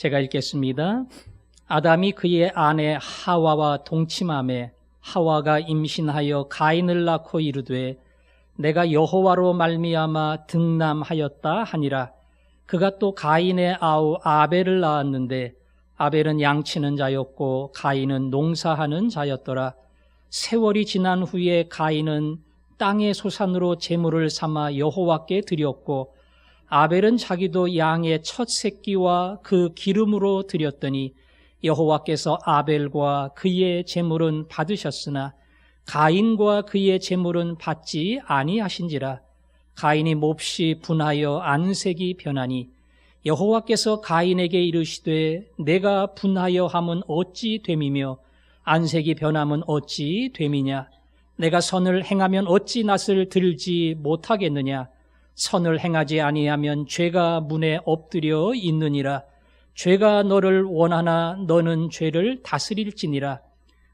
제가 읽겠습니다. 아담이 그의 아내 하와와 동침하매 하와가 임신하여 가인을 낳고 이르되 내가 여호와로 말미암아 등남하였다 하니라. 그가 또 가인의 아우 아벨을 낳았는데 아벨은 양치는 자였고 가인은 농사하는 자였더라. 세월이 지난 후에 가인은 땅의 소산으로 제물을 삼아 여호와께 드렸고 아벨은 자기도 양의 첫 새끼와 그 기름으로 드렸더니 여호와께서 아벨과 그의 제물은 받으셨으나 가인과 그의 제물은 받지 아니하신지라. 가인이 몹시 분하여 안색이 변하니 여호와께서 가인에게 이르시되 내가 분하여 함은 어찌 됨이며 안색이 변함은 어찌 됨이냐. 내가 선을 행하면 어찌 낯을 들지 못하겠느냐. 선을 행하지 아니하면 죄가 문에 엎드려 있느니라. 죄가 너를 원하나 너는 죄를 다스릴지니라.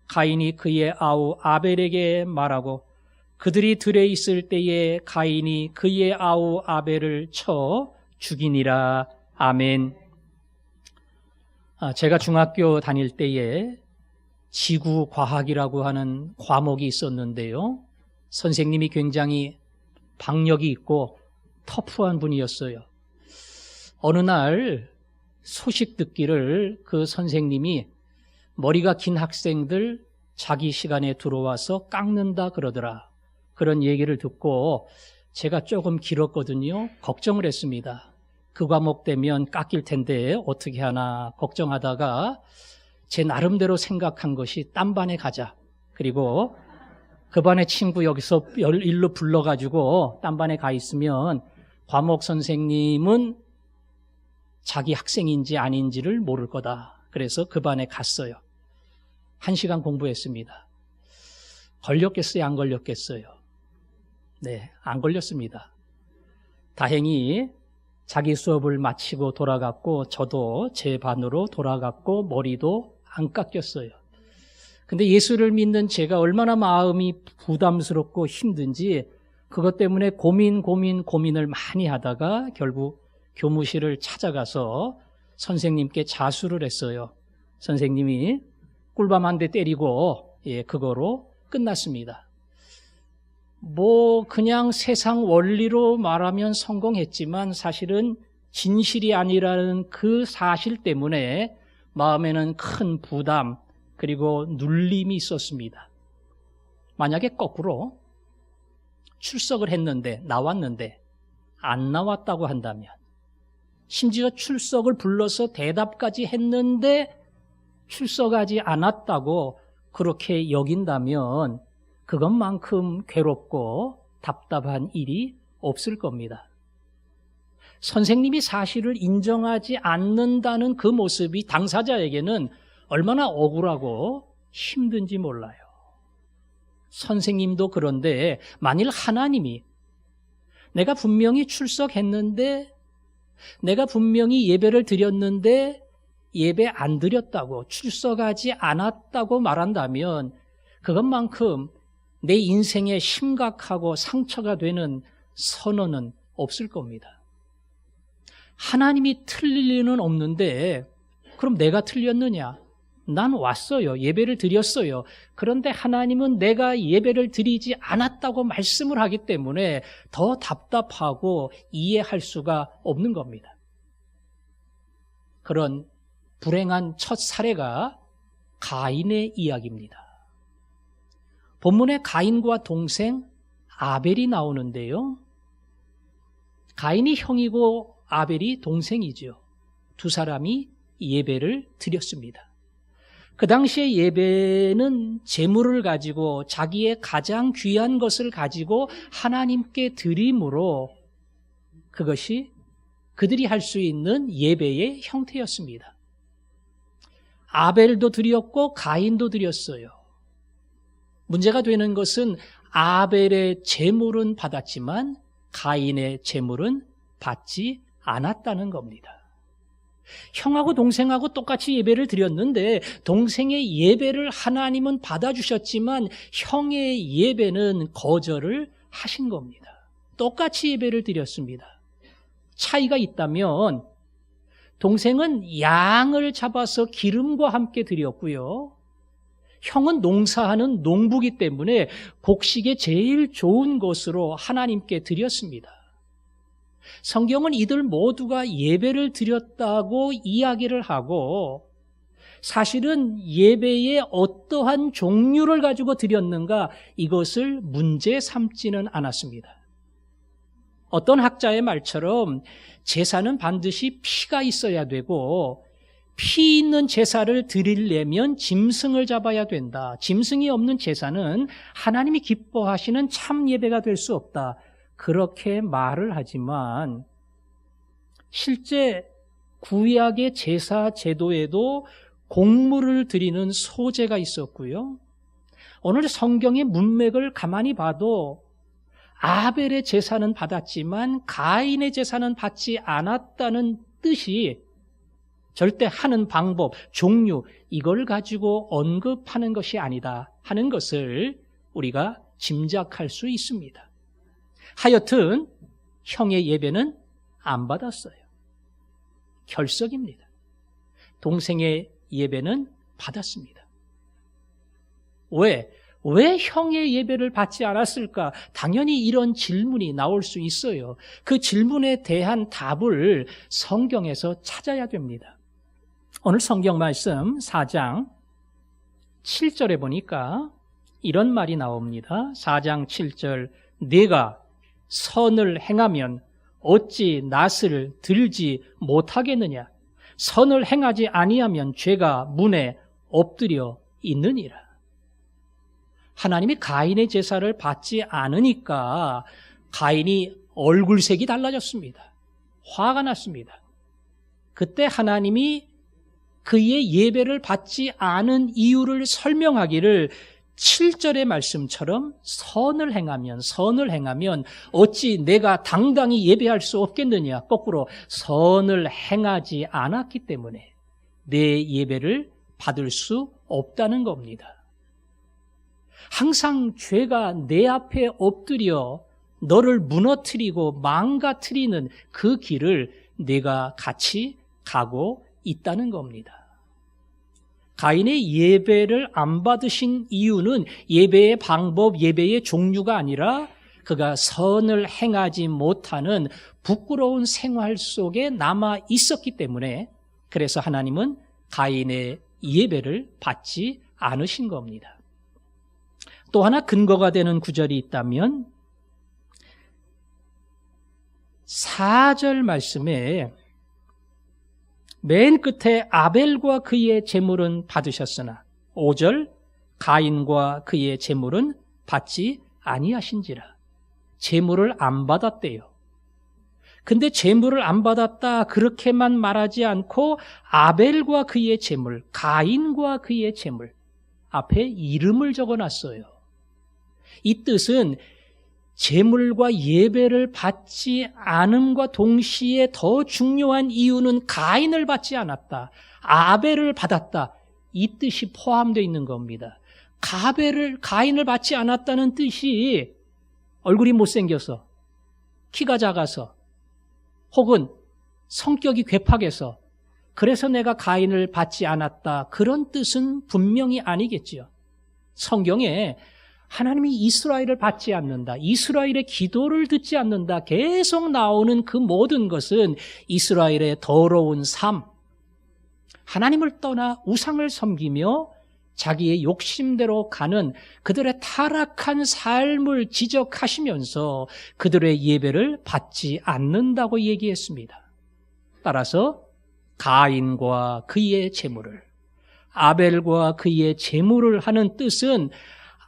가인이 그의 아우 아벨에게 말하고 그들이 들에 있을 때에 가인이 그의 아우 아벨을 쳐 죽이니라. 아멘. 제가 중학교 다닐 때에 지구과학이라고 하는 과목이 있었는데요. 선생님이 굉장히 박력이 있고 터프한 분이었어요. 어느 날 소식 듣기를 그 선생님이 머리가 긴 학생들 자기 시간에 들어와서 깎는다 그러더라. 그런 얘기를 듣고 제가 조금 길었거든요. 걱정을 했습니다. 그 과목 되면 깎일 텐데 어떻게 하나 걱정하다가 제 나름대로 생각한 것이 딴 반에 가자. 그리고 그 반의 친구 여기서 일로 불러가지고 딴 반에 가 있으면 과목 선생님은 자기 학생인지 아닌지를 모를 거다. 그래서 그 반에 갔어요. 1시간 공부했습니다. 걸렸겠어요? 안 걸렸겠어요? 네, 안 걸렸습니다. 다행히 자기 수업을 마치고 돌아갔고 저도 제 반으로 돌아갔고 머리도 안 깎였어요. 근데 예수를 믿는 제가 얼마나 마음이 부담스럽고 힘든지 그것 때문에 고민을 많이 하다가 결국 교무실을 찾아가서 선생님께 자수를 했어요. 선생님이 꿀밤 한 대 때리고 그거로 끝났습니다. 그냥 세상 원리로 말하면 성공했지만 사실은 진실이 아니라는 그 사실 때문에 마음에는 큰 부담 그리고 눌림이 있었습니다. 만약에 거꾸로 출석을 했는데 나왔는데 안 나왔다고 한다면 심지어 출석을 불러서 대답까지 했는데 출석하지 않았다고 그렇게 여긴다면 그것만큼 괴롭고 답답한 일이 없을 겁니다. 선생님이 사실을 인정하지 않는다는 그 모습이 당사자에게는 얼마나 억울하고 힘든지 몰라요. 선생님도 그런데 만일 하나님이 내가 분명히 출석했는데 내가 분명히 예배를 드렸는데 예배 안 드렸다고 출석하지 않았다고 말한다면 그것만큼 내 인생에 심각하고 상처가 되는 선언은 없을 겁니다. 하나님이 틀릴 리는 없는데 그럼 내가 틀렸느냐? 난 왔어요. 예배를 드렸어요. 그런데 하나님은 내가 예배를 드리지 않았다고 말씀을 하기 때문에 더 답답하고 이해할 수가 없는 겁니다. 그런 불행한 첫 사례가 가인의 이야기입니다. 본문에 가인과 동생 아벨이 나오는데요. 가인이 형이고 아벨이 동생이죠. 두 사람이 예배를 드렸습니다. 그 당시에 예배는 제물을 가지고 자기의 가장 귀한 것을 가지고 하나님께 드림으로 그것이 그들이 할 수 있는 예배의 형태였습니다. 아벨도 드렸고 가인도 드렸어요. 문제가 되는 것은 아벨의 제물은 받았지만 가인의 제물은 받지 않았다는 겁니다. 형하고 동생하고 똑같이 예배를 드렸는데 동생의 예배를 하나님은 받아주셨지만 형의 예배는 거절을 하신 겁니다. 똑같이 예배를 드렸습니다. 차이가 있다면 동생은 양을 잡아서 기름과 함께 드렸고요. 형은 농사하는 농부기 때문에 곡식에 제일 좋은 것으로 하나님께 드렸습니다. 성경은 이들 모두가 예배를 드렸다고 이야기를 하고 사실은 예배의 어떠한 종류를 가지고 드렸는가 이것을 문제 삼지는 않았습니다. 어떤 학자의 말처럼 제사는 반드시 피가 있어야 되고 피 있는 제사를 드리려면 짐승을 잡아야 된다. 짐승이 없는 제사는 하나님이 기뻐하시는 참 예배가 될 수 없다. 그렇게 말을 하지만 실제 구약의 제사 제도에도 곡물을 드리는 소제가 있었고요. 오늘 성경의 문맥을 가만히 봐도 아벨의 제사는 받았지만 가인의 제사는 받지 않았다는 뜻이 절대 하는 방법, 종류 이걸 가지고 언급하는 것이 아니다 하는 것을 우리가 짐작할 수 있습니다. 하여튼 형의 예배는 안 받았어요. 결석입니다. 동생의 예배는 받았습니다. 왜 형의 예배를 받지 않았을까? 당연히 이런 질문이 나올 수 있어요. 그 질문에 대한 답을 성경에서 찾아야 됩니다. 오늘 성경 말씀 4장 7절에 보니까 이런 말이 나옵니다. 4장 7절 네가 선을 행하면 어찌 낫을 들지 못하겠느냐? 선을 행하지 아니하면 죄가 문에 엎드려 있느니라. 하나님이 가인의 제사를 받지 않으니까 가인이 얼굴색이 달라졌습니다. 화가 났습니다. 그때 하나님이 그의 예배를 받지 않은 이유를 설명하기를 7절의 말씀처럼 선을 행하면 어찌 내가 당당히 예배할 수 없겠느냐. 거꾸로 선을 행하지 않았기 때문에 내 예배를 받을 수 없다는 겁니다. 항상 죄가 내 앞에 엎드려 너를 무너뜨리고 망가뜨리는 그 길을 내가 같이 가고 있다는 겁니다. 가인의 예배를 안 받으신 이유는 예배의 방법, 예배의 종류가 아니라 그가 선을 행하지 못하는 부끄러운 생활 속에 남아 있었기 때문에 그래서 하나님은 가인의 예배를 받지 않으신 겁니다. 또 하나 근거가 되는 구절이 있다면 4절 말씀에 맨 끝에 아벨과 그의 제물은 받으셨으나 5절 가인과 그의 제물은 받지 아니하신지라. 제물을 안 받았대요. 근데 제물을 안 받았다 그렇게만 말하지 않고 아벨과 그의 제물, 가인과 그의 제물 앞에 이름을 적어놨어요. 이 뜻은 제물과 예배를 받지 않음과 동시에 더 중요한 이유는 가인을 받지 않았다. 아벨을 받았다. 이 뜻이 포함되어 있는 겁니다. 가인을 받지 않았다는 뜻이 얼굴이 못생겨서, 키가 작아서, 혹은 성격이 괴팍해서 그래서 내가 가인을 받지 않았다. 그런 뜻은 분명히 아니겠지요. 성경에 하나님이 이스라엘을 받지 않는다. 이스라엘의 기도를 듣지 않는다. 계속 나오는 그 모든 것은 이스라엘의 더러운 삶, 하나님을 떠나 우상을 섬기며 자기의 욕심대로 가는 그들의 타락한 삶을 지적하시면서 그들의 예배를 받지 않는다고 얘기했습니다. 따라서 가인과 그의 제물을, 아벨과 그의 제물을 하는 뜻은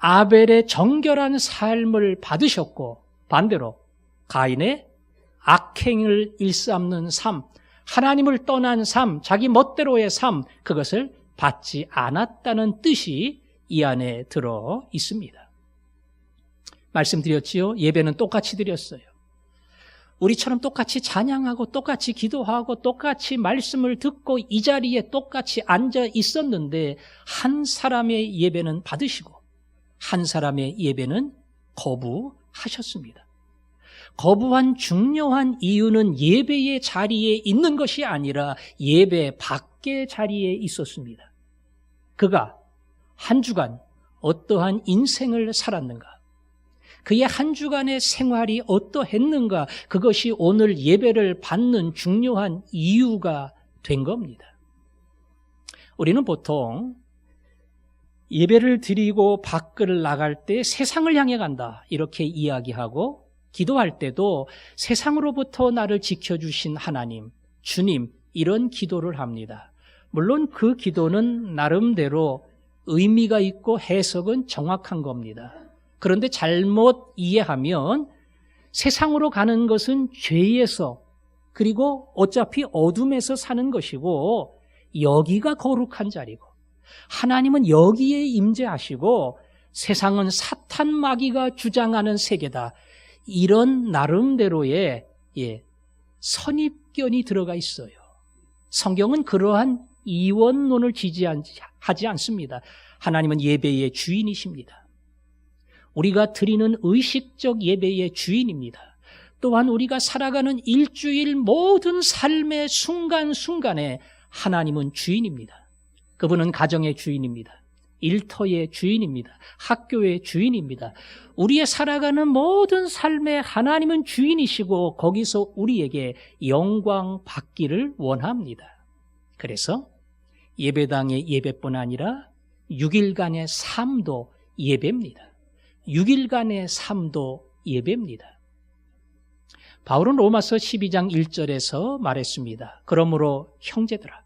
아벨의 정결한 삶을 받으셨고 반대로 가인의 악행을 일삼는 삶, 하나님을 떠난 삶, 자기 멋대로의 삶, 그것을 받지 않았다는 뜻이 이 안에 들어 있습니다. 말씀드렸지요. 예배는 똑같이 드렸어요. 우리처럼 똑같이 찬양하고 똑같이 기도하고 똑같이 말씀을 듣고 이 자리에 똑같이 앉아 있었는데 한 사람의 예배는 받으시고 한 사람의 예배는 거부하셨습니다. 거부한 중요한 이유는 예배의 자리에 있는 것이 아니라 예배 밖의 자리에 있었습니다. 그가 한 주간 어떠한 인생을 살았는가? 그의 한 주간의 생활이 어떠했는가? 그것이 오늘 예배를 받는 중요한 이유가 된 겁니다. 우리는 보통 예배를 드리고 밖을 나갈 때 세상을 향해 간다 이렇게 이야기하고, 기도할 때도 세상으로부터 나를 지켜주신 하나님, 주님, 이런 기도를 합니다. 물론 그 기도는 나름대로 의미가 있고 해석은 정확한 겁니다. 그런데 잘못 이해하면 세상으로 가는 것은 죄에서, 그리고 어차피 어둠에서 사는 것이고 여기가 거룩한 자리고 하나님은 여기에 임재하시고 세상은 사탄 마귀가 주장하는 세계다, 이런 나름대로의 선입견이 들어가 있어요. 성경은 그러한 이원론을 지지하지 않습니다. 하나님은 예배의 주인이십니다. 우리가 드리는 의식적 예배의 주인입니다. 또한 우리가 살아가는 일주일 모든 삶의 순간순간에 하나님은 주인입니다. 그분은 가정의 주인입니다. 일터의 주인입니다. 학교의 주인입니다. 우리의 살아가는 모든 삶에 하나님은 주인이시고 거기서 우리에게 영광 받기를 원합니다. 그래서 예배당의 예배뿐 아니라 6일간의 삶도 예배입니다. 6일간의 삶도 예배입니다. 바울은 로마서 12장 1절에서 말했습니다. 그러므로 형제들아,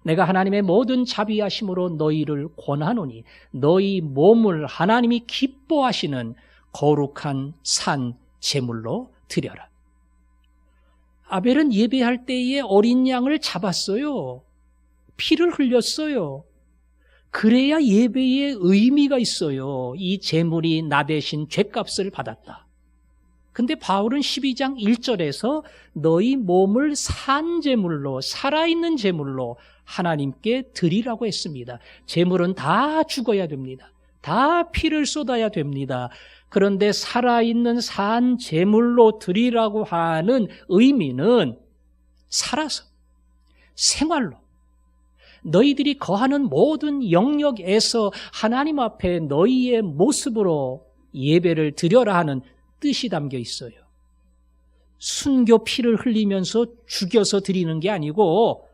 내가 하나님의 모든 자비하심으로 너희를 권하노니 너희 몸을 하나님이 기뻐하시는 거룩한 산 제물로 드려라. 아벨은 예배할 때에 어린 양을 잡았어요. 피를 흘렸어요. 그래야 예배에 의미가 있어요. 이 제물이 나 대신 죄값을 받았다. 근데 바울은 12장 1절에서 너희 몸을 산 제물로, 살아있는 제물로 하나님께 드리라고 했습니다. 제물은 다 죽어야 됩니다. 다 피를 쏟아야 됩니다. 그런데 살아있는 산 제물로 드리라고 하는 의미는 살아서, 생활로, 너희들이 거하는 모든 영역에서 하나님 앞에 너희의 모습으로 예배를 드려라 하는 뜻이 담겨 있어요. 순교 피를 흘리면서 죽여서 드리는 게 아니고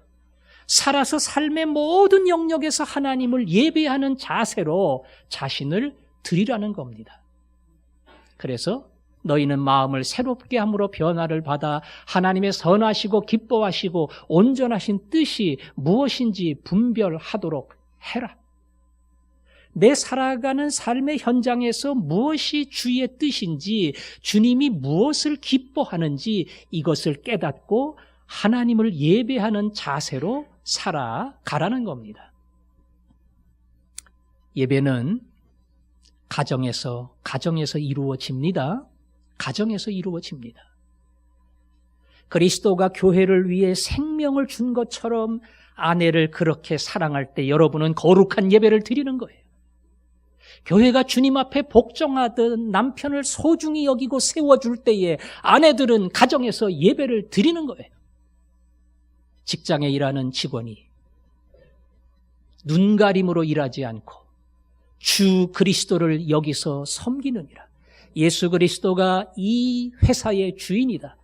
살아서 삶의 모든 영역에서 하나님을 예배하는 자세로 자신을 드리라는 겁니다. 그래서 너희는 마음을 새롭게 함으로 변화를 받아 하나님의 선하시고 기뻐하시고 온전하신 뜻이 무엇인지 분별하도록 해라. 내 살아가는 삶의 현장에서 무엇이 주의 뜻인지, 주님이 무엇을 기뻐하는지 이것을 깨닫고 하나님을 예배하는 자세로 살아가라는 겁니다. 예배는 가정에서 이루어집니다. 가정에서 이루어집니다. 그리스도가 교회를 위해 생명을 준 것처럼 아내를 그렇게 사랑할 때 여러분은 거룩한 예배를 드리는 거예요. 교회가 주님 앞에 복종하듯 남편을 소중히 여기고 세워줄 때에 아내들은 가정에서 예배를 드리는 거예요. 직장에 일하는 직원이 눈가림으로 일하지 않고 주 그리스도를 여기서 섬기느니라. 예수 그리스도가 이 회사의 주인이다.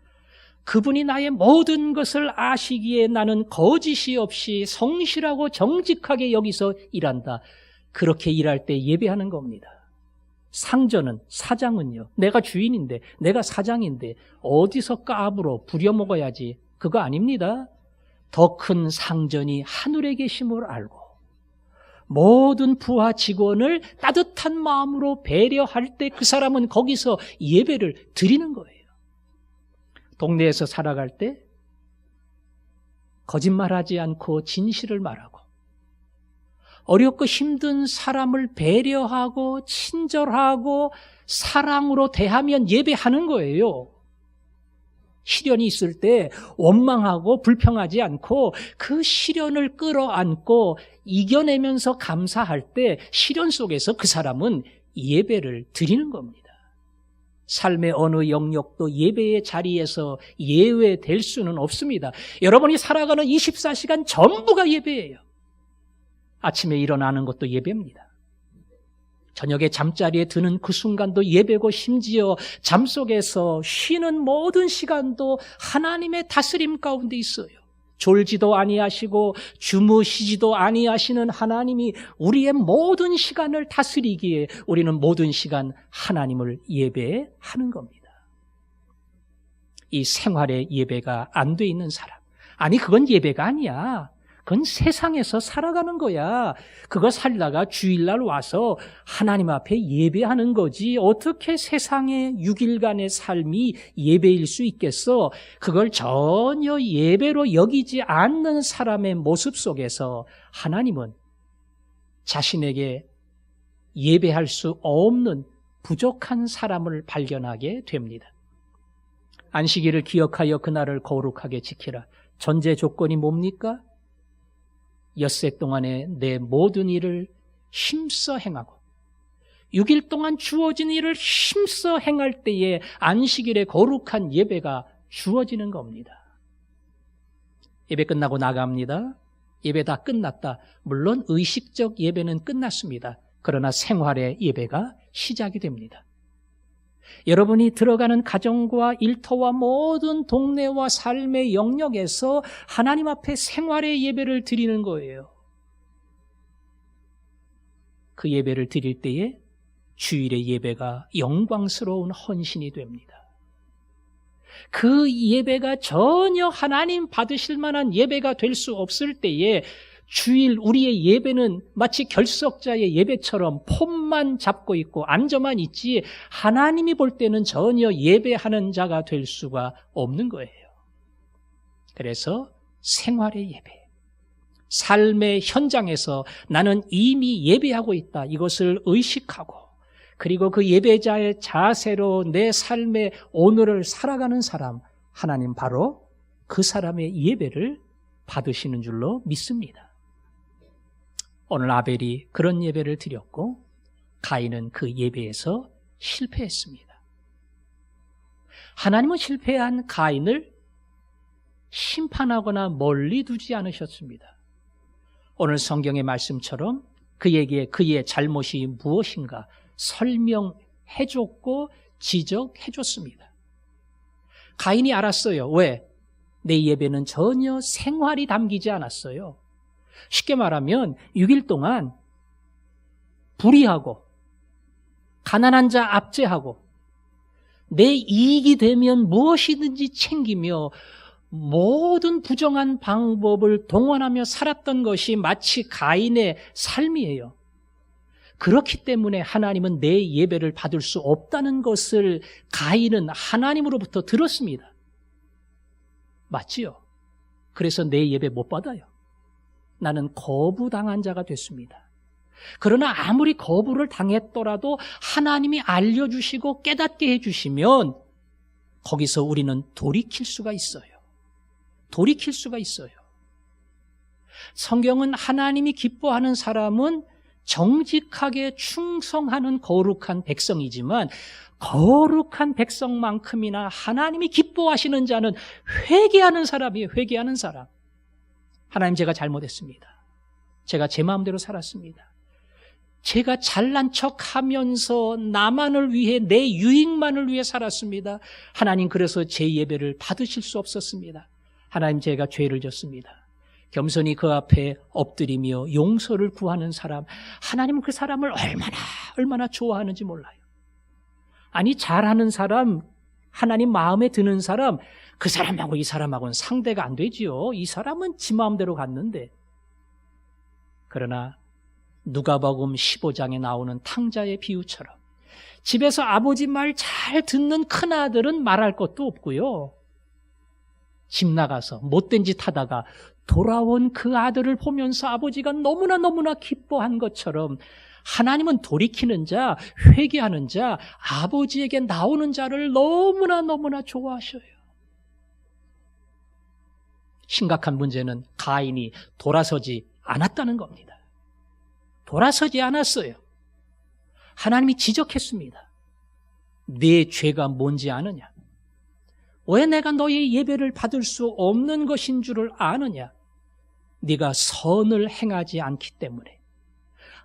그분이 나의 모든 것을 아시기에 나는 거짓이 없이 성실하고 정직하게 여기서 일한다. 그렇게 일할 때 예배하는 겁니다. 상전은, 사장은요, 내가 주인인데, 내가 사장인데 어디서 까불어 부려먹어야지, 그거 아닙니다. 더 큰 상전이 하늘에 계심을 알고 모든 부하 직원을 따뜻한 마음으로 배려할 때 그 사람은 거기서 예배를 드리는 거예요. 동네에서 살아갈 때 거짓말하지 않고 진실을 말하고 어렵고 힘든 사람을 배려하고 친절하고 사랑으로 대하면 예배하는 거예요. 시련이 있을 때 원망하고 불평하지 않고 그 시련을 끌어안고 이겨내면서 감사할 때 시련 속에서 그 사람은 예배를 드리는 겁니다. 삶의 어느 영역도 예배의 자리에서 예외될 수는 없습니다. 여러분이 살아가는 24시간 전부가 예배예요. 아침에 일어나는 것도 예배입니다. 저녁에 잠자리에 드는 그 순간도 예배고, 심지어 잠속에서 쉬는 모든 시간도 하나님의 다스림 가운데 있어요. 졸지도 아니하시고 주무시지도 아니하시는 하나님이 우리의 모든 시간을 다스리기에 우리는 모든 시간 하나님을 예배하는 겁니다. 이 생활의 예배가 안 돼 있는 사람, 아니 그건 예배가 아니야. 그건 세상에서 살아가는 거야. 그거 살다가 주일날 와서 하나님 앞에 예배하는 거지. 어떻게 세상의 6일간의 삶이 예배일 수 있겠어? 그걸 전혀 예배로 여기지 않는 사람의 모습 속에서 하나님은 자신에게 예배할 수 없는 부족한 사람을 발견하게 됩니다. 안식일을 기억하여 그날을 거룩하게 지키라. 전제 조건이 뭡니까? 엿새 동안에 내 모든 일을 힘써 행하고 6일 동안 주어진 일을 힘써 행할 때에 안식일의 거룩한 예배가 주어지는 겁니다. 예배 끝나고 나갑니다. 예배 다 끝났다. 물론 의식적 예배는 끝났습니다. 그러나 생활의 예배가 시작이 됩니다. 여러분이 들어가는 가정과 일터와 모든 동네와 삶의 영역에서 하나님 앞에 생활의 예배를 드리는 거예요. 그 예배를 드릴 때에 주일의 예배가 영광스러운 헌신이 됩니다. 그 예배가 전혀 하나님 받으실 만한 예배가 될 수 없을 때에 주일 우리의 예배는 마치 결석자의 예배처럼 폼만 잡고 있고 앉아만 있지 하나님이 볼 때는 전혀 예배하는 자가 될 수가 없는 거예요. 그래서 생활의 예배, 삶의 현장에서 나는 이미 예배하고 있다, 이것을 의식하고 그리고 그 예배자의 자세로 내 삶의 오늘을 살아가는 사람, 하나님 바로 그 사람의 예배를 받으시는 줄로 믿습니다. 오늘 아벨이 그런 예배를 드렸고 가인은 그 예배에서 실패했습니다. 하나님은 실패한 가인을 심판하거나 멀리 두지 않으셨습니다. 오늘 성경의 말씀처럼 그에게 그의 잘못이 무엇인가 설명해줬고 지적해줬습니다. 가인이 알았어요. 왜? 내 예배는 전혀 생활이 담기지 않았어요. 쉽게 말하면 6일 동안 불의하고 가난한 자 압제하고 내 이익이 되면 무엇이든지 챙기며 모든 부정한 방법을 동원하며 살았던 것이 마치 가인의 삶이에요. 그렇기 때문에 하나님은 내 예배를 받을 수 없다는 것을 가인은 하나님으로부터 들었습니다. 맞지요? 그래서 내 예배 못 받아요. 나는 거부당한 자가 됐습니다. 그러나 아무리 거부를 당했더라도 하나님이 알려주시고 깨닫게 해주시면 거기서 우리는 돌이킬 수가 있어요. 돌이킬 수가 있어요. 성경은 하나님이 기뻐하는 사람은 정직하게 충성하는 거룩한 백성이지만 거룩한 백성만큼이나 하나님이 기뻐하시는 자는 회개하는 사람이에요. 회개하는 사람. 하나님, 제가 잘못했습니다. 제가 제 마음대로 살았습니다. 제가 잘난 척하면서 나만을 위해 내 유익만을 위해 살았습니다. 하나님, 그래서 제 예배를 받으실 수 없었습니다. 하나님, 제가 죄를 졌습니다. 겸손히 그 앞에 엎드리며 용서를 구하는 사람, 하나님은 그 사람을 얼마나 좋아하는지 몰라요. 아니, 잘하는 사람, 하나님 마음에 드는 사람, 그 사람하고 이 사람하고는 상대가 안 되지요. 이 사람은 지 마음대로 갔는데. 그러나 누가복음 15장에 나오는 탕자의 비유처럼 집에서 아버지 말 잘 듣는 큰아들은 말할 것도 없고요. 집 나가서 못된 짓 하다가 돌아온 그 아들을 보면서 아버지가 너무나 기뻐한 것처럼 하나님은 돌이키는 자, 회개하는 자, 아버지에게 나오는 자를 너무나 좋아하셔요. 심각한 문제는 가인이 돌아서지 않았다는 겁니다. 돌아서지 않았어요. 하나님이 지적했습니다. 내 죄가 뭔지 아느냐? 왜 내가 너의 예배를 받을 수 없는 것인 줄을 아느냐? 네가 선을 행하지 않기 때문에,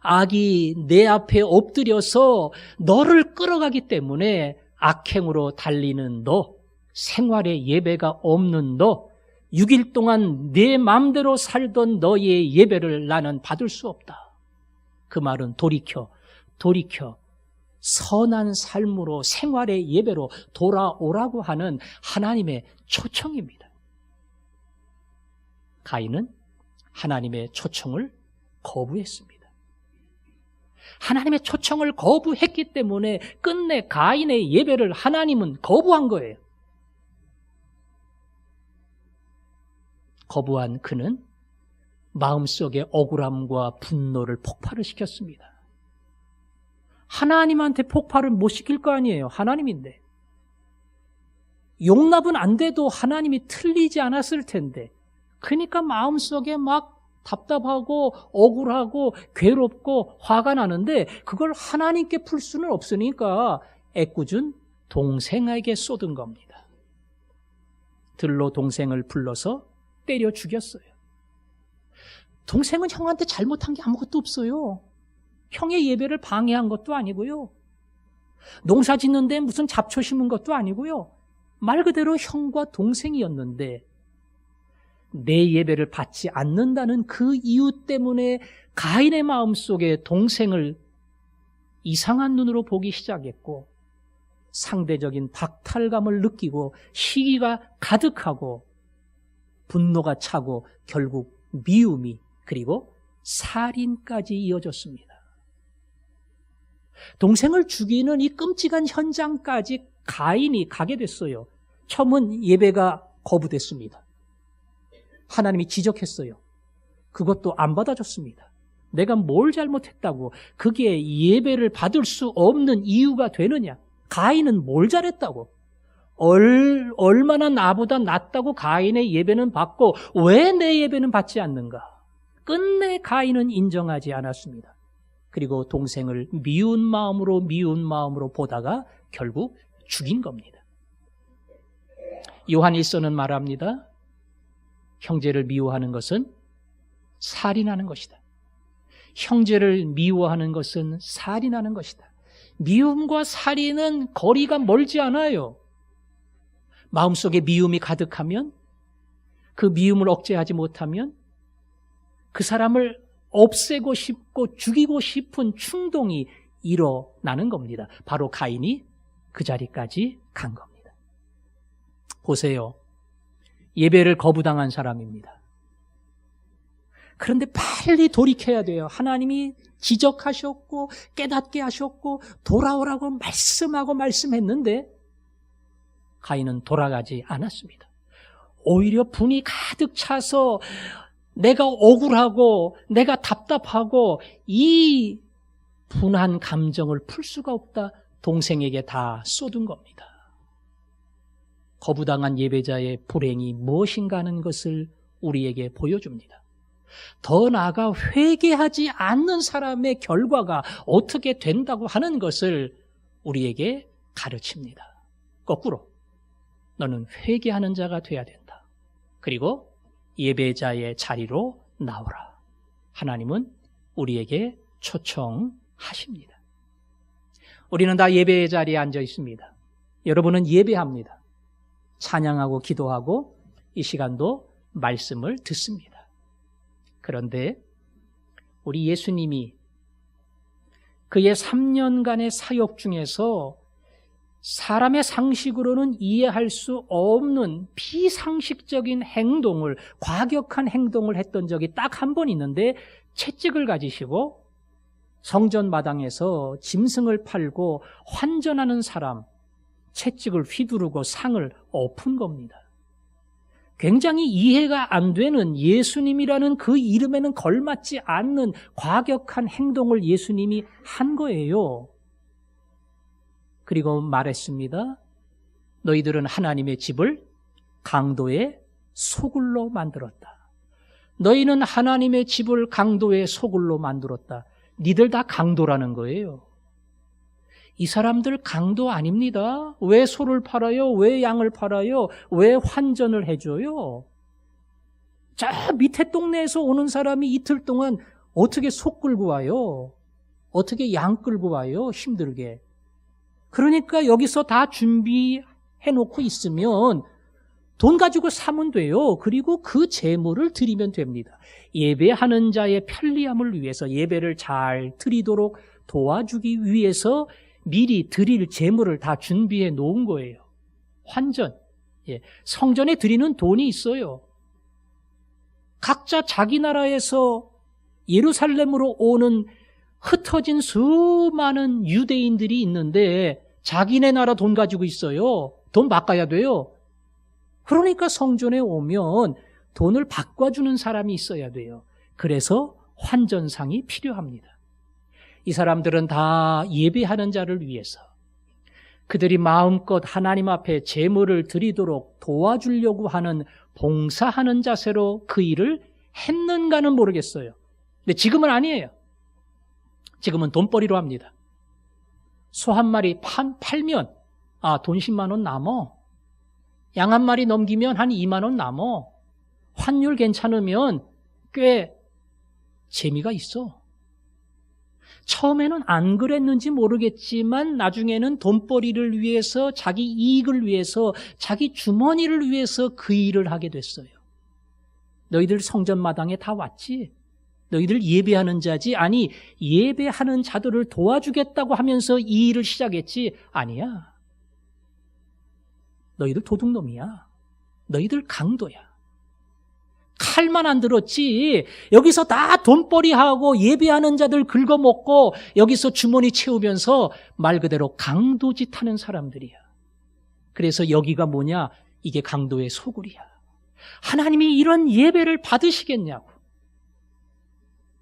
악이 내 앞에 엎드려서 너를 끌어가기 때문에 악행으로 달리는 너, 생활에 예배가 없는 너, 6일 동안 내 마음대로 살던 너의 예배를 나는 받을 수 없다. 그 말은 돌이켜 선한 삶으로, 생활의 예배로 돌아오라고 하는 하나님의 초청입니다. 가인은 하나님의 초청을 거부했습니다. 하나님의 초청을 거부했기 때문에 끝내 가인의 예배를 하나님은 거부한 거예요. 거부한 그는 마음속에 억울함과 분노를 폭발을 시켰습니다. 하나님한테 폭발을 못 시킬 거 아니에요. 하나님인데. 용납은 안 돼도 하나님이 틀리지 않았을 텐데. 그러니까 마음속에 막 답답하고 억울하고 괴롭고 화가 나는데 그걸 하나님께 풀 수는 없으니까 애꿎은 동생에게 쏟은 겁니다. 들로 동생을 불러서 때려 죽였어요. 동생은 형한테 잘못한 게 아무것도 없어요. 형의 예배를 방해한 것도 아니고요. 농사 짓는데 무슨 잡초 심은 것도 아니고요. 말 그대로 형과 동생이었는데 내 예배를 받지 않는다는 그 이유 때문에 가인의 마음속에 동생을 이상한 눈으로 보기 시작했고 상대적인 박탈감을 느끼고 시기가 가득하고 분노가 차고 결국 미움이 그리고 살인까지 이어졌습니다. 동생을 죽이는 이 끔찍한 현장까지 가인이 가게 됐어요. 처음은 예배가 거부됐습니다. 하나님이 지적했어요. 그것도 안 받아줬습니다. 내가 뭘 잘못했다고 그게 예배를 받을 수 없는 이유가 되느냐? 가인은 뭘 잘했다고? 얼마나 나보다 낫다고 가인의 예배는 받고 왜 내 예배는 받지 않는가? 끝내 가인은 인정하지 않았습니다. 그리고 동생을 미운 마음으로 보다가 결국 죽인 겁니다. 요한 1서는 말합니다. 형제를 미워하는 것은 살인하는 것이다. 형제를 미워하는 것은 살인하는 것이다. 미움과 살인은 거리가 멀지 않아요. 마음속에 미움이 가득하면 그 미움을 억제하지 못하면 그 사람을 없애고 싶고 죽이고 싶은 충동이 일어나는 겁니다. 바로 가인이 그 자리까지 간 겁니다. 보세요. 예배를 거부당한 사람입니다. 그런데 빨리 돌이켜야 돼요. 하나님이 지적하셨고 깨닫게 하셨고 돌아오라고 말씀했는데 가인은 돌아가지 않았습니다. 오히려 분이 가득 차서 내가 억울하고 내가 답답하고 이 분한 감정을 풀 수가 없다. 동생에게 다 쏟은 겁니다. 거부당한 예배자의 불행이 무엇인가 하는 것을 우리에게 보여줍니다. 더 나아가 회개하지 않는 사람의 결과가 어떻게 된다고 하는 것을 우리에게 가르칩니다. 거꾸로 너는 회개하는 자가 돼야 된다. 그리고 예배자의 자리로 나오라. 하나님은 우리에게 초청하십니다. 우리는 다 예배의 자리에 앉아 있습니다. 여러분은 예배합니다. 찬양하고 기도하고 이 시간도 말씀을 듣습니다. 그런데 우리 예수님이 그의 3년간의 사역 중에서 사람의 상식으로는 이해할 수 없는 비상식적인 행동을, 과격한 행동을 했던 적이 딱 한 번 있는데 채찍을 가지시고 성전 마당에서 짐승을 팔고 환전하는 사람 채찍을 휘두르고 상을 엎은 겁니다. 굉장히 이해가 안 되는 예수님이라는 그 이름에는 걸맞지 않는 과격한 행동을 예수님이 한 거예요. 그리고 말했습니다. 너희들은 하나님의 집을 강도의 소굴로 만들었다. 너희는 하나님의 집을 강도의 소굴로 만들었다. 니들 다 강도라는 거예요. 이 사람들 강도 아닙니다. 왜 소를 팔아요? 왜 양을 팔아요? 왜 환전을 해줘요? 저 밑에 동네에서 오는 사람이 이틀 동안 어떻게 소 끌고 와요? 어떻게 양 끌고 와요? 힘들게. 그러니까 여기서 다 준비해놓고 있으면 돈 가지고 사면 돼요. 그리고 그 재물을 드리면 됩니다. 예배하는 자의 편리함을 위해서 예배를 잘 드리도록 도와주기 위해서 미리 드릴 재물을 다 준비해 놓은 거예요. 환전. 성전에 드리는 돈이 있어요. 각자 자기 나라에서 예루살렘으로 오는 흩어진 수많은 유대인들이 있는데 자기네 나라 돈 가지고 있어요. 돈 바꿔야 돼요. 그러니까 성전에 오면 돈을 바꿔주는 사람이 있어야 돼요. 그래서 환전상이 필요합니다. 이 사람들은 다 예배하는 자를 위해서 그들이 마음껏 하나님 앞에 제물을 드리도록 도와주려고 하는 봉사하는 자세로 그 일을 했는가는 모르겠어요. 근데 지금은 아니에요. 지금은 돈벌이로 합니다. 소 한 마리 팔면 돈 10만 원 남어. 양 한 마리 넘기면 한 2만 원 남어. 환율 괜찮으면 꽤 재미가 있어. 처음에는 안 그랬는지 모르겠지만 나중에는 돈벌이를 위해서 자기 이익을 위해서 자기 주머니를 위해서 그 일을 하게 됐어요. 너희들 성전 마당에 다 왔지? 너희들 예배하는 자지? 아니, 예배하는 자들을 도와주겠다고 하면서 이 일을 시작했지? 아니야. 너희들 도둑놈이야. 너희들 강도야. 칼만 안 들었지. 여기서 다 돈벌이하고 예배하는 자들 긁어먹고 여기서 주머니 채우면서 말 그대로 강도짓 하는 사람들이야. 그래서 여기가 뭐냐? 이게 강도의 소굴이야. 하나님이 이런 예배를 받으시겠냐고.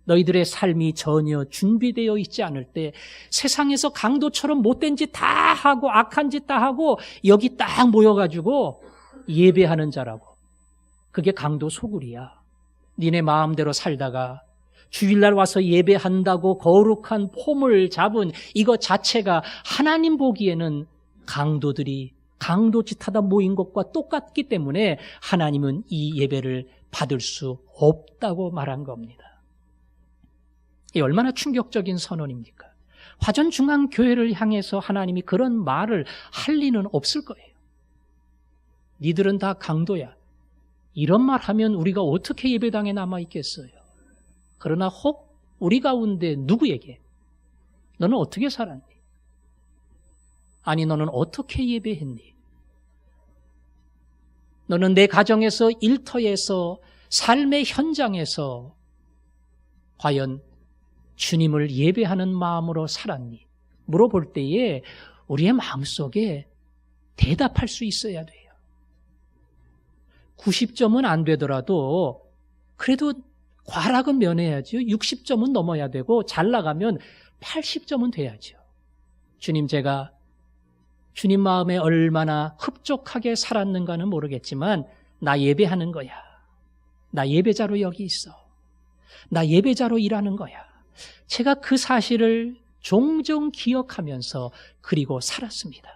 너희들의 삶이 전혀 준비되어 있지 않을 때 세상에서 강도처럼 못된 짓 다 하고 악한 짓 다 하고 여기 딱 모여가지고 예배하는 자라고. 그게 강도 소굴이야. 니네 마음대로 살다가 주일날 와서 예배한다고 거룩한 폼을 잡은 이거 자체가 하나님 보기에는 강도들이 강도짓 하다 모인 것과 똑같기 때문에 하나님은 이 예배를 받을 수 없다고 말한 겁니다. 이 얼마나 충격적인 선언입니까? 화전중앙교회를 향해서 하나님이 그런 말을 할 리는 없을 거예요. 니들은 다 강도야. 이런 말 하면 우리가 어떻게 예배당에 남아있겠어요? 그러나 혹 우리 가운데 누구에게 너는 어떻게 살았니? 아니 너는 어떻게 예배했니? 너는 내 가정에서 일터에서 삶의 현장에서 과연 주님을 예배하는 마음으로 살았니? 물어볼 때에 우리의 마음속에 대답할 수 있어야 돼요. 90점은 안 되더라도 그래도 과락은 면해야죠. 60점은 넘어야 되고 잘 나가면 80점은 돼야죠. 주님, 제가 주님 마음에 얼마나 흡족하게 살았는가는 모르겠지만 나 예배하는 거야. 나 예배자로 여기 있어. 나 예배자로 일하는 거야. 제가 그 사실을 종종 기억하면서 그리고 살았습니다.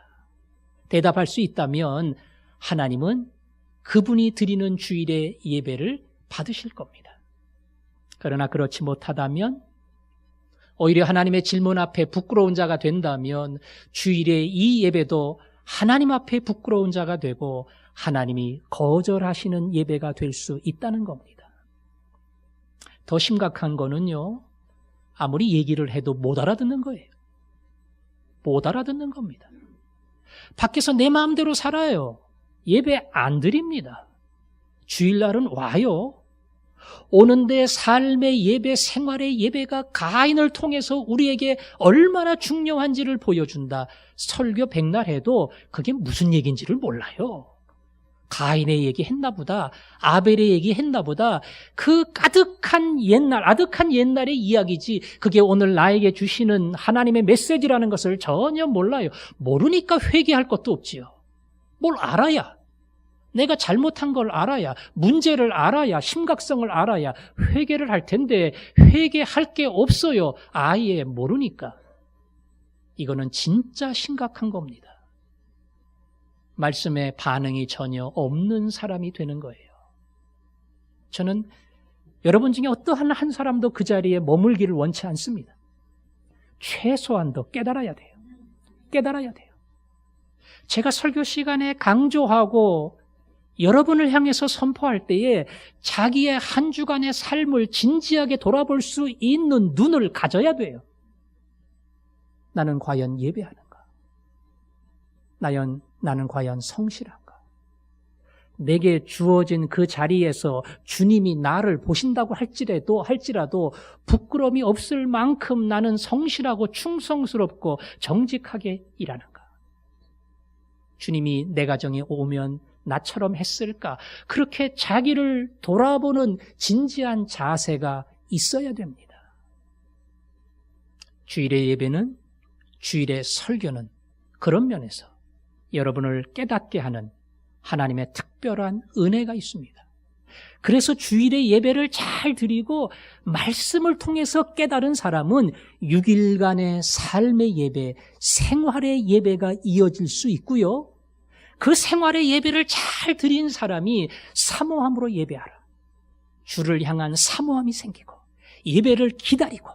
대답할 수 있다면 하나님은 그분이 드리는 주일의 예배를 받으실 겁니다. 그러나 그렇지 못하다면 오히려 하나님의 질문 앞에 부끄러운 자가 된다면 주일의 이 예배도 하나님 앞에 부끄러운 자가 되고 하나님이 거절하시는 예배가 될 수 있다는 겁니다. 더 심각한 거는요, 아무리 얘기를 해도 못 알아듣는 거예요. 못 알아듣는 겁니다. 밖에서 내 마음대로 살아요. 예배 안 드립니다. 주일날은 와요. 오는데 삶의 예배, 생활의 예배가 가인을 통해서 우리에게 얼마나 중요한지를 보여준다. 설교 백날 해도 그게 무슨 얘기인지를 몰라요. 가인의 얘기 했나 보다, 아벨의 얘기 했나 보다, 그 아득한 옛날의 이야기지 그게 오늘 나에게 주시는 하나님의 메시지라는 것을 전혀 몰라요. 모르니까 회개할 것도 없지요. 뭘 알아야, 내가 잘못한 걸 알아야, 문제를 알아야, 심각성을 알아야 회개를 할 텐데 회개할 게 없어요. 아예 모르니까. 이거는 진짜 심각한 겁니다. 말씀에 반응이 전혀 없는 사람이 되는 거예요. 저는 여러분 중에 어떠한 한 사람도 그 자리에 머물기를 원치 않습니다. 최소한도 깨달아야 돼요. 깨달아야 돼요. 제가 설교 시간에 강조하고 여러분을 향해서 선포할 때에 자기의 한 주간의 삶을 진지하게 돌아볼 수 있는 눈을 가져야 돼요. 나는 과연 예배하는가? 나는 과연 성실한가? 내게 주어진 그 자리에서 주님이 나를 보신다고 할지라도 부끄러움이 없을 만큼 나는 성실하고 충성스럽고 정직하게 일하는가? 주님이 내 가정에 오면 나처럼 했을까? 그렇게 자기를 돌아보는 진지한 자세가 있어야 됩니다. 주일의 예배는, 주일의 설교는 그런 면에서 여러분을 깨닫게 하는 하나님의 특별한 은혜가 있습니다. 그래서 주일의 예배를 잘 드리고 말씀을 통해서 깨달은 사람은 6일간의 삶의 예배, 생활의 예배가 이어질 수 있고요. 그 생활의 예배를 잘 드린 사람이 사모함으로 예배하라. 주를 향한 사모함이 생기고 예배를 기다리고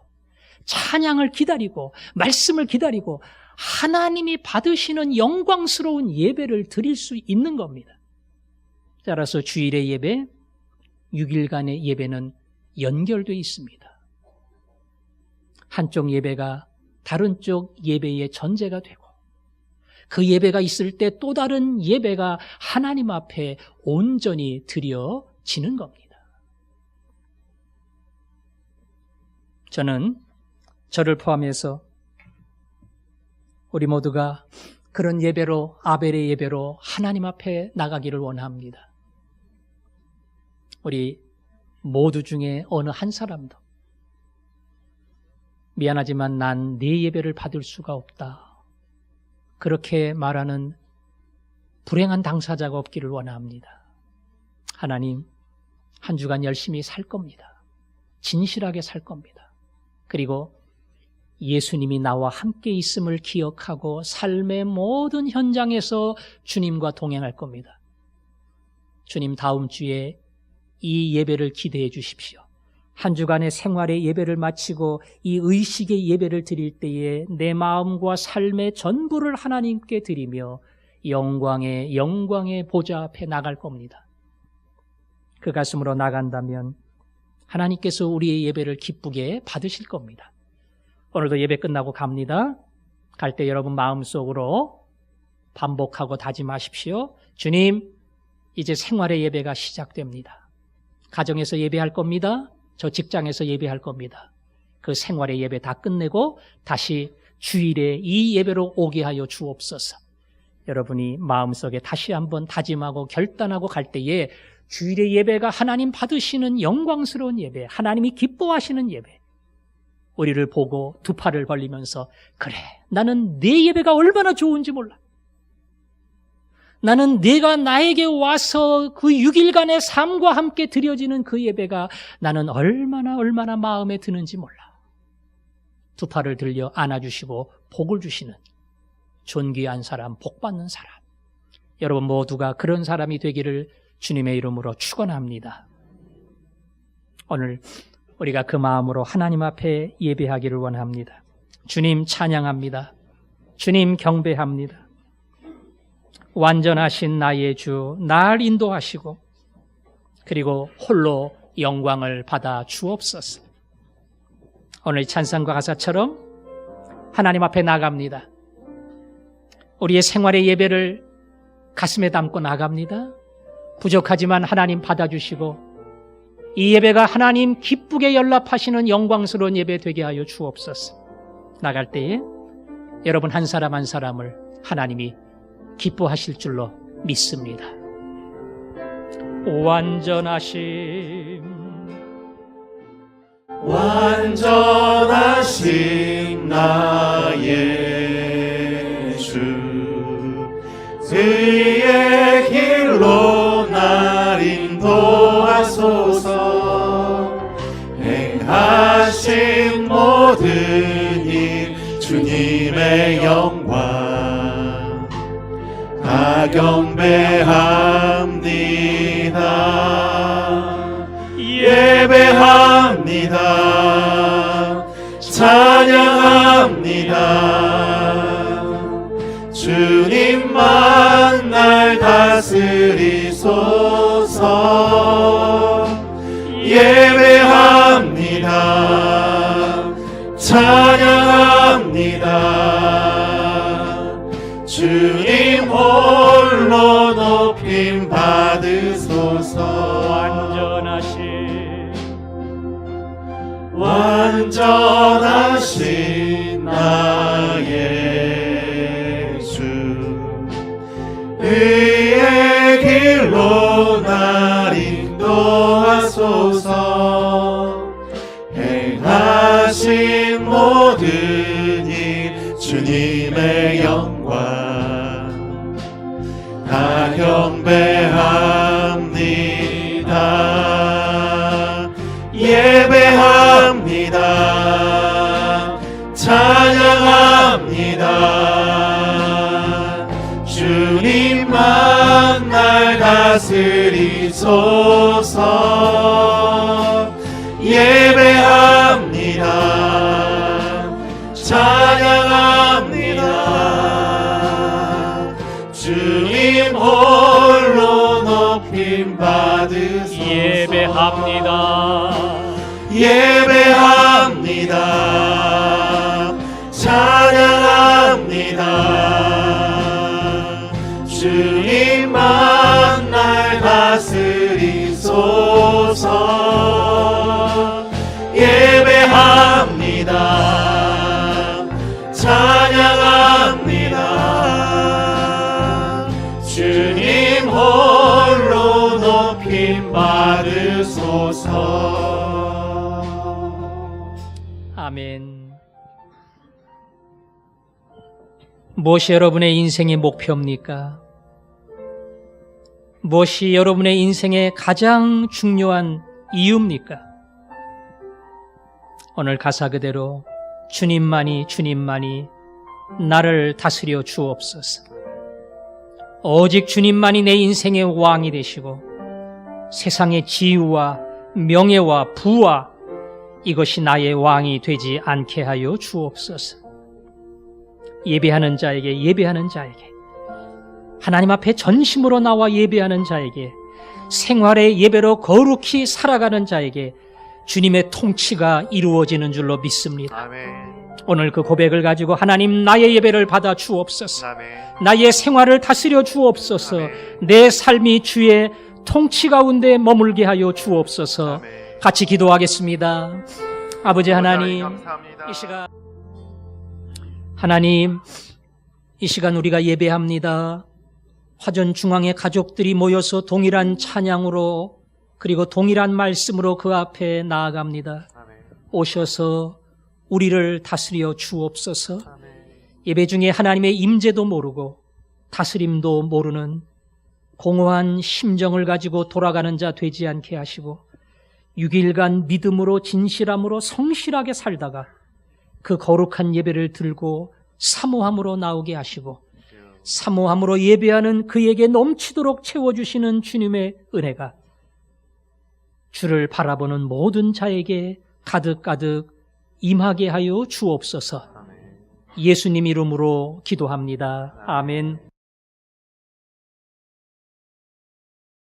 찬양을 기다리고 말씀을 기다리고 하나님이 받으시는 영광스러운 예배를 드릴 수 있는 겁니다. 따라서 주일의 예배, 6일간의 예배는 연결되어 있습니다. 한쪽 예배가 다른 쪽 예배의 전제가 되고 그 예배가 있을 때 또 다른 예배가 하나님 앞에 온전히 드려지는 겁니다. 저는 저를 포함해서 우리 모두가 그런 예배로, 아벨의 예배로 하나님 앞에 나가기를 원합니다. 우리 모두 중에 어느 한 사람도 미안하지만 난 네 예배를 받을 수가 없다, 그렇게 말하는 불행한 당사자가 없기를 원합니다. 하나님, 한 주간 열심히 살 겁니다. 진실하게 살 겁니다. 그리고 예수님이 나와 함께 있음을 기억하고 삶의 모든 현장에서 주님과 동행할 겁니다. 주님, 다음 주에 이 예배를 기대해 주십시오. 한 주간의 생활의 예배를 마치고 이 의식의 예배를 드릴 때에 내 마음과 삶의 전부를 하나님께 드리며 영광의 보좌 앞에 나갈 겁니다. 그 가슴으로 나간다면 하나님께서 우리의 예배를 기쁘게 받으실 겁니다. 오늘도 예배 끝나고 갑니다. 갈 때 여러분 마음속으로 반복하고 다짐하십시오. 주님, 이제 생활의 예배가 시작됩니다. 가정에서 예배할 겁니다. 저 직장에서 예배할 겁니다. 그 생활의 예배 다 끝내고 다시 주일에 이 예배로 오게 하여 주옵소서. 여러분이 마음속에 다시 한번 다짐하고 결단하고 갈 때에 주일의 예배가 하나님 받으시는 영광스러운 예배, 하나님이 기뻐하시는 예배, 우리를 보고 두 팔을 벌리면서 그래, 나는 내 예배가 얼마나 좋은지 몰라. 나는 내가 나에게 와서 그 6일간의 삶과 함께 드려지는 그 예배가 나는 얼마나 마음에 드는지 몰라. 두 팔을 들려 안아주시고 복을 주시는 존귀한 사람, 복받는 사람, 여러분 모두가 그런 사람이 되기를 주님의 이름으로 축원합니다. 오늘 우리가 그 마음으로 하나님 앞에 예배하기를 원합니다. 주님 찬양합니다. 주님 경배합니다. 완전하신 나의 주, 날 인도하시고 그리고 홀로 영광을 받아 주옵소서. 오늘 찬송가 가사처럼 하나님 앞에 나갑니다. 우리의 생활의 예배를 가슴에 담고 나갑니다. 부족하지만 하나님 받아주시고 이 예배가 하나님 기쁘게 연락하시는 영광스러운 예배 되게 하여 주옵소서. 나갈 때에 여러분 한 사람 한 사람을 하나님이 기뻐하실 줄로 믿습니다. 완전하신 나의 주, 그의 길로 날 인도하소서. 행하신 모든 일 주님의 주님의 영광 다 경배합니다. 예배합니다. 찬양합니다. 주님만 날 다스리소서. 예배합니다. 찬양합니다. 주님 홀로 높임 받으소서. 완전하신 나의 주, 의의 길로 날 인도하소서. 행하신 모든 일 주님의 영광 다 경배합니다. 예배합니다. 찬양합니다. 주님만 날 다스리소서. 예배합니다. 찬양합니다. 주님 홀로 높임 받으소서. 예배합니다. 예배합니다. 찬양합니다. 주님만 날 다스리소서. 예배합니다. 찬양합니다. 주님 홀로 높임 받으소서. 아멘. 무엇이 여러분의 인생의 목표입니까? 무엇이 여러분의 인생의 가장 중요한 이유입니까? 오늘 가사 그대로 주님만이 나를 다스려 주옵소서. 오직 주님만이 내 인생의 왕이 되시고 세상의 지위와 명예와 부와 이것이 나의 왕이 되지 않게 하여 주옵소서. 예배하는 자에게 하나님 앞에 전심으로 나와 예배하는 자에게 생활의 예배로 거룩히 살아가는 자에게 주님의 통치가 이루어지는 줄로 믿습니다. 아멘. 오늘 그 고백을 가지고 하나님 나의 예배를 받아 주옵소서. 아멘. 나의 생활을 다스려 주옵소서. 아멘. 내 삶이 주의 통치 가운데 머물게 하여 주옵소서. 아멘. 같이 기도하겠습니다. 아버지 하나님, 감사합니다. 하나님, 이 시간 우리가 예배합니다. 화전 중앙의 가족들이 모여서 동일한 찬양으로 그리고 동일한 말씀으로 그 앞에 나아갑니다. 아멘. 오셔서 우리를 다스려 주옵소서. 아멘. 예배 중에 하나님의 임재도 모르고 다스림도 모르는 공허한 심정을 가지고 돌아가는 자 되지 않게 하시고 6일간 믿음으로 진실함으로 성실하게 살다가 그 거룩한 예배를 들고 사모함으로 나오게 하시고 사모함으로 예배하는 그에게 넘치도록 채워주시는 주님의 은혜가 주를 바라보는 모든 자에게 가득가득 임하게 하여 주옵소서. 예수님 이름으로 기도합니다. 아멘.